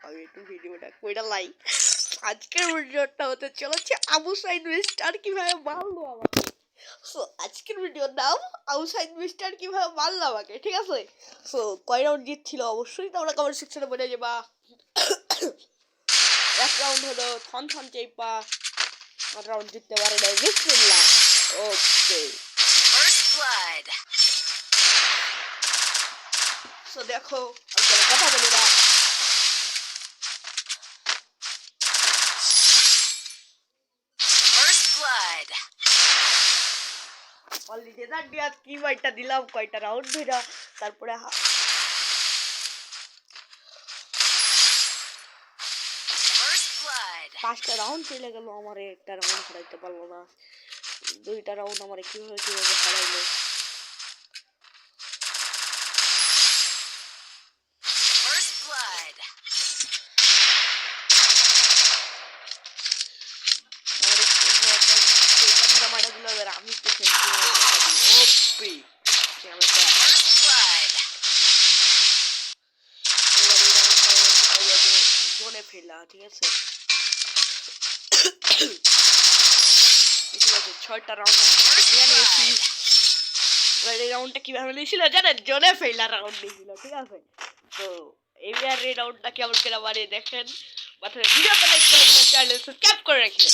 আমি একটু ভিডিওটা কইরা লাই। আজকের ভিডিওটা হতে চলেছে আবু সাইদ মিস্টার কিভাবে মারলো আমাকে। সো আজকের ভিডিওর নাম আবু সাইদ মিস্টার কিভাবে মারলো আমাকে, ঠিক আছে? সো কয় রাউন্ড জিতছিল অবশ্যই তোমরা কমেন্ট সেকশনে বলে যাবা। এক রাউন্ড হলো থন থন চেপা, আর রাউন্ড জিততে পারে না বিসমিল্লাহ। Okay first blood. সো দেখো আমি কোনো কথা বলি না। অলরেডি রেজাল্ট দিয়া কি বাইটা দিলাম কয়টা রাউন্ড ধইরা, তারপরে পাঁচটা রাউন্ড চলে গেল, আমার একটা রাউন্ড হারাইতে পারলো না। দুইটা রাউন্ড আমার কিভাবে হারাইলো। আমি জোনে ফেলা, ঠিক আছে? ঠিক আছে, 6টা রাউন্ড আমি নিয়ে নিয়েছি। এই রাউন্ডটা কিভাবে নিয়েছিল জানেন? জোনে ফেলা রাউন্ড নিয়েছিল, ঠিক আছে? তো এইবার এই রাউন্ডটা কেমন করে বানিয়ে দেখেন। ভিডিওটা লাইক করে চ্যানেল সাবস্ক্রাইব করে রাখবেন।